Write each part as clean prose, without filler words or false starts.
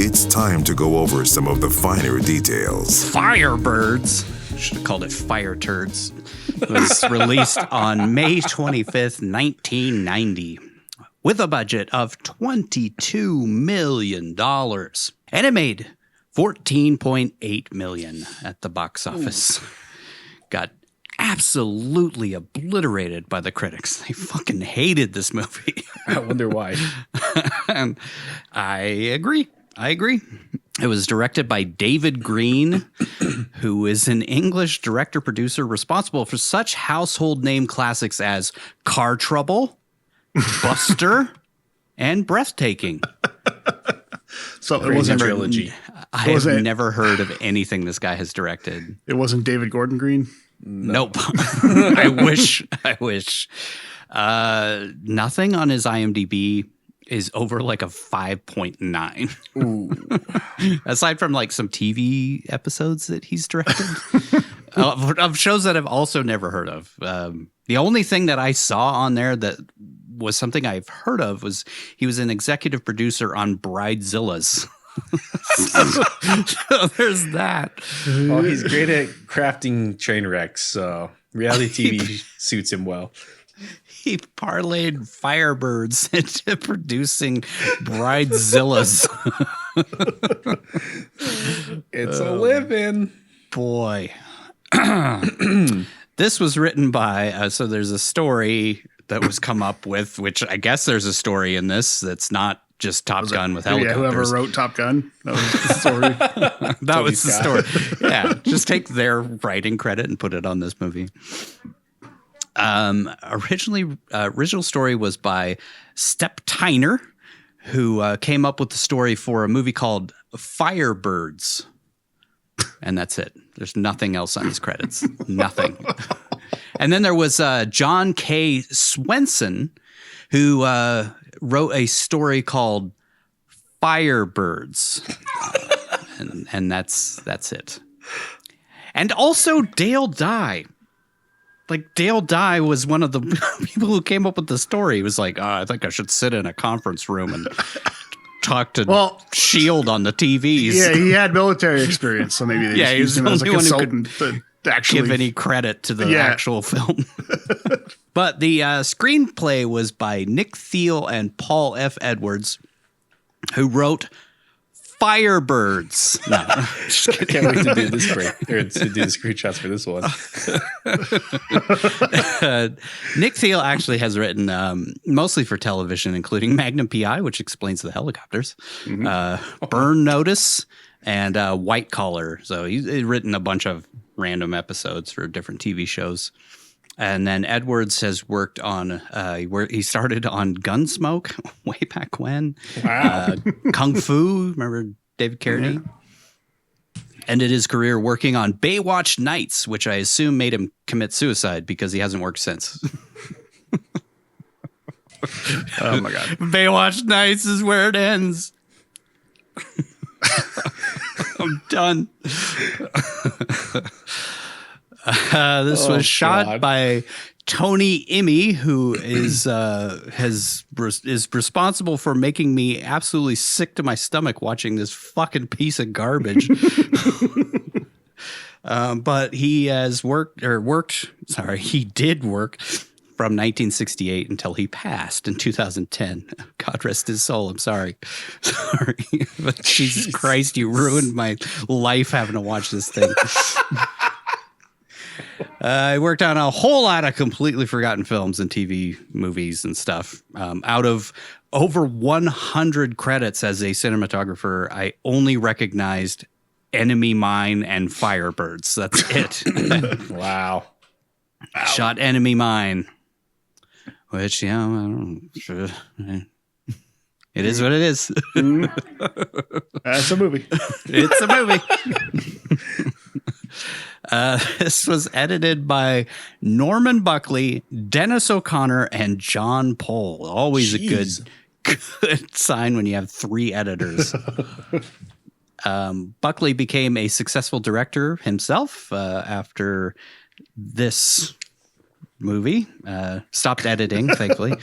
it's time to go over some of the finer details. Firebirds, should have called it Fire Turds, was released on May 25th, 1990, with a budget of $22 million. And it made $14.8 million at the box office. Got absolutely obliterated by the critics. They fucking hated this movie. I wonder why. And I agree. It was directed by David Green, who is an English director-producer responsible for such household name classics as Car Trouble, Buster, and Breathtaking. So it wasn't a trilogy. I have never heard of anything this guy has directed. It wasn't David Gordon Green? Nope. I wish. Nothing on his IMDb is over like a 5.9. Aside from like some TV episodes that he's directed of shows that I've also never heard of. The only thing that I saw on there that was something I've heard of was he was an executive producer on Bridezillas. So there's that. Well, he's great at crafting train wrecks, so reality TV suits him well. He parlayed Firebirds into producing Bridezillas. It's a living. Boy. This was written by, so there's a story that was come up with, which I guess there's a story in this that's not just Top Gun with helicopters. Yeah, whoever wrote Top Gun. That was the story. That was the story. Yeah, just take their writing credit and put it on this movie. Original story was by Step Tyner, who came up with the story for a movie called Firebirds. And that's it. There's nothing else on his credits. Nothing. And then there was John K. Swenson, who wrote a story called Firebirds. And that's it. And also Dale Dye. Like, Dale Dye was one of the people who came up with the story. He was like, I think I should sit in a conference room and talk to S.H.I.E.L.D. on the TVs. Yeah, he had military experience, so maybe they just used him as a consultant to actually give any credit to the actual film. But the screenplay was by Nick Thiel and Paul F. Edwards, who wrote Firebirds. No, just kidding. Can't wait to do this break or to do the screenshots for this one. Nick Thiel actually has written mostly for television, including Magnum PI, which explains the helicopters, Burn Notice, and White Collar. So he's written a bunch of random episodes for different TV shows. And then Edwards has worked on, he started on Gunsmoke way back when. Wow. Kung Fu, remember David Carradine? Yeah. Ended his career working on Baywatch Nights, which I assume made him commit suicide because he hasn't worked since. Oh my God. Baywatch Nights is where it ends. I'm done. This was shot by Tony Imi, who is responsible for making me absolutely sick to my stomach watching this fucking piece of garbage. But he has he did work from 1968 until he passed in 2010. God rest his soul. I'm sorry. But Jesus Christ, you ruined my life having to watch this thing. I worked on a whole lot of completely forgotten films and TV movies and stuff. Out of over 100 credits as a cinematographer, I only recognized Enemy Mine and Firebirds. That's it. Wow. Shot Enemy Mine, which, I don't know. It is what it is. That's a movie. It's a movie. This was edited by Norman Buckley, Dennis O'Connor, and John Pohl. Always a good sign when you have 3 editors. Buckley became a successful director himself after this movie. Stopped editing, thankfully.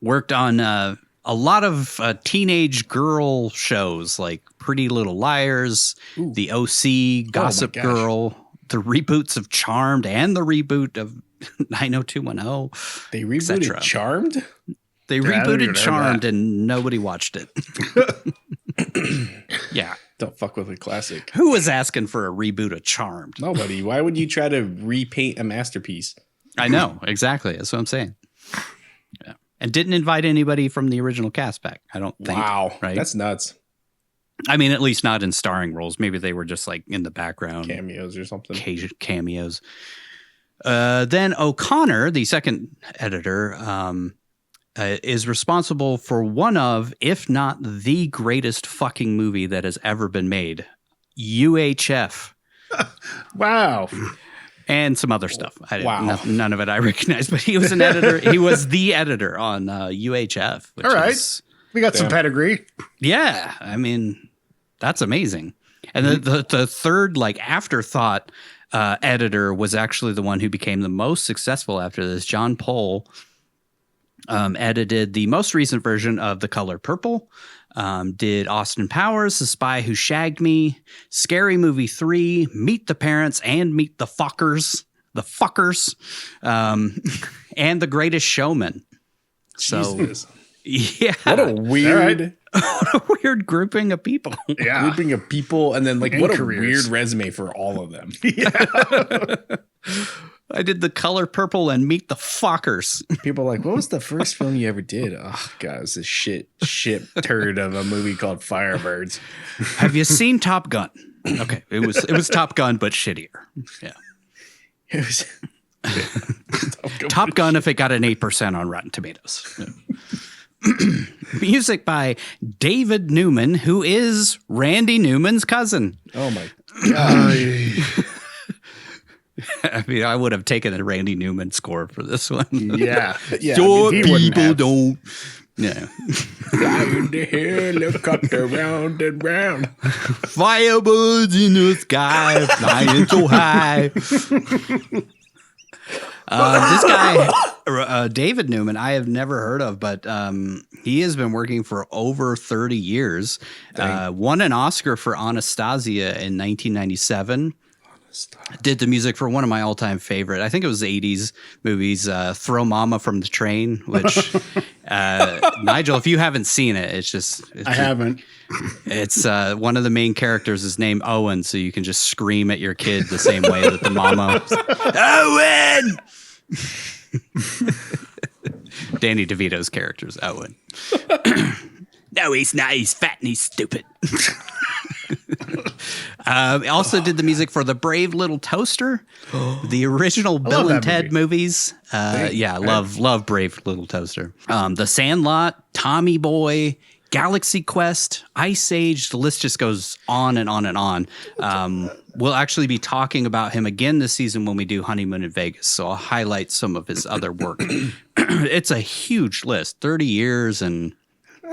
Worked on a lot of teenage girl shows like Pretty Little Liars, The OC, Gossip Girl, the reboots of Charmed, and the reboot of 90210. They rebooted Charmed? They rebooted Charmed and nobody watched it. Yeah. Don't fuck with a classic. Who was asking for a reboot of Charmed? Nobody. Why would you try to repaint a masterpiece? I know. Exactly. That's what I'm saying. Yeah. And didn't invite anybody from the original cast back, I don't think. Wow. Right? That's nuts. I mean, at least not in starring roles. Maybe they were just like in the background. Cameos or something. Cameos. Then O'Connor, the second editor, is responsible for one of, if not the greatest fucking movie that has ever been made, UHF. Wow. And some other stuff. None of it I recognize, but he was an editor. He was the editor on UHF. Which all right. We got some pedigree. Yeah. I mean, that's amazing. And the third, like, afterthought editor was actually the one who became the most successful after this. John Pohl edited the most recent version of The Color Purple, did Austin Powers, The Spy Who Shagged Me, Scary Movie 3, Meet the Parents, and Meet the Fuckers, and The Greatest Showman. So, Jesus. Yeah. What a weird... What a weird grouping of people. Yeah. Grouping of people, and then like, and what careers. A weird resume for all of them. Yeah. I did The Color Purple and Meet the Fuckers. People are like, what was the first film you ever did? Oh, God, it's a shit turd of a movie called Firebirds. Have you seen Top Gun? Okay, it was Top Gun, but shittier. Yeah. It was Top Gun if it got an 8% on Rotten Tomatoes. Yeah. Music by David Newman, who is Randy Newman's cousin. Oh, my God. I mean, I would have taken a Randy Newman score for this one. Yeah. Your people don't. Yeah. Fly in the helicopter round and round. Firebirds in the sky, flying so high. This guy, David Newman, I have never heard of, but he has been working for over 30 years. Won an Oscar for Anastasia in 1997. Did the music for one of my all-time favorite, I think it was 80s movies, Throw Mama from the Train, which, Nigel, if you haven't seen it, I haven't. It's one of the main characters is named Owen, so you can just scream at your kid the same way that the mama, Owen! Danny DeVito's character is Owen. No, he's not. He's fat and he's stupid. Also did the music for The Brave Little Toaster, the original Bill and Ted movies. Love Brave Little Toaster. The Sandlot, Tommy Boy, Galaxy Quest, Ice Age. The list just goes on and on and on. We'll actually be talking about him again this season when we do Honeymoon in Vegas. So I'll highlight some of his other work. It's a huge list, 30 years and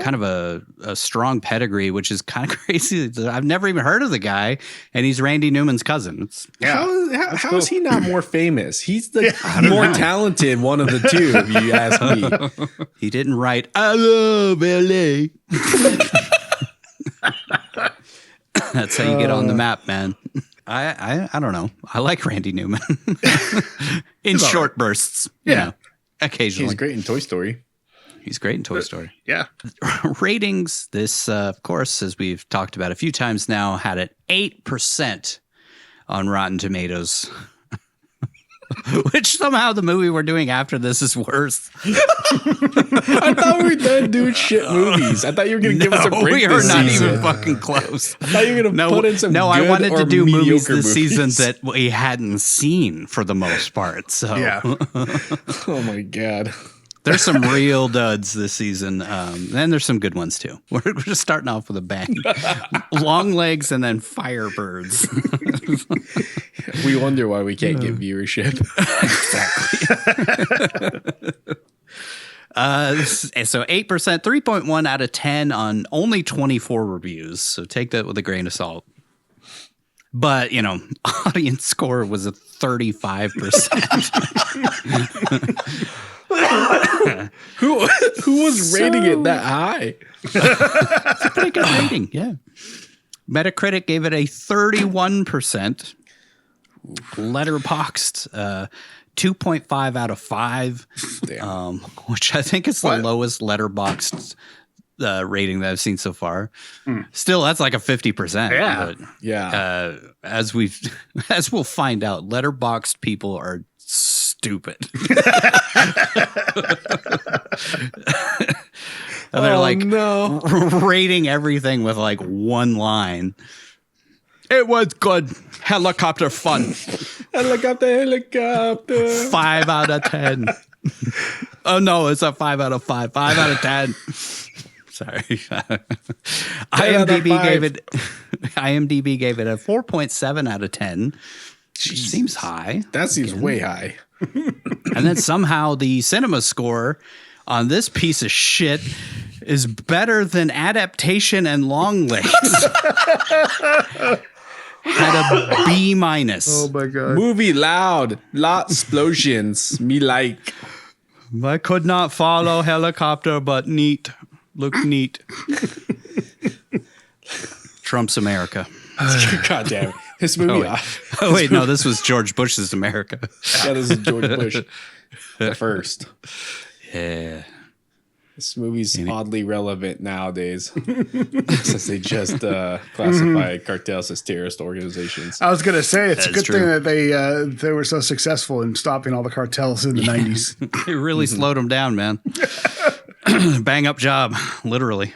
kind of a strong pedigree, which is kind of crazy. I've never even heard of the guy, and he's Randy Newman's cousin. How is he not more famous? He's the more talented one of the two, if you ask me. He didn't write, I love LA. That's how you get on the map, man. I don't know. I like Randy Newman. In short bursts. Yeah. Occasionally. He's great in Toy Story. He's great in Toy Story. Yeah. Ratings. This, of course, as we've talked about a few times now, had an 8% on Rotten Tomatoes. Which somehow the movie we're doing after this is worse. I thought we were done doing shit movies. I thought you were going to give us a break. We are not season. even fucking close. I thought you were going to put in some good I wanted to do movies this movies. season that we hadn't seen for the most part. So yeah. Oh my God. There's some real duds this season. And there's some good ones too. We're just starting off with a bang. Long Legs and then Firebirds. We wonder why we can't get viewership. Exactly. So 8%, 3.1 out of 10 on only 24 reviews. So take that with a grain of salt. But, audience score was a 35%. Who was rating it that high? It's a pretty good rating, yeah. Metacritic gave it a 31%. Letterboxd, 2.5 out of 5, which I think is the lowest Letterboxd rating that I've seen so far. Still, that's like a 50%. Yeah, yeah. As we'll find out, Letterboxd people are stupid. And they're rating everything with like one line. It was good. Helicopter fun. Helicopter. 5 out of 10. Oh no, it's a 5 out of 5. 5 out of 10. Sorry. IMDb gave it a 4.7 out of 10. Which seems high. That seems way high. And then somehow the cinema score on this piece of shit is better than Adaptation and Long Legs. Had a B-. Oh my god. Movie loud. Lot explosions. Me like. I could not follow helicopter, but neat. Look neat. Trump's America. God damn it. This movie. Oh, wait, no, this was George Bush's America. Yeah, this is George Bush. The first. Yeah. This movie's oddly relevant nowadays since they just classified cartels as terrorist organizations. I was going to say, it's a good thing that they were so successful in stopping all the cartels in the 90s. It really slowed them down, man. Bang up job, literally.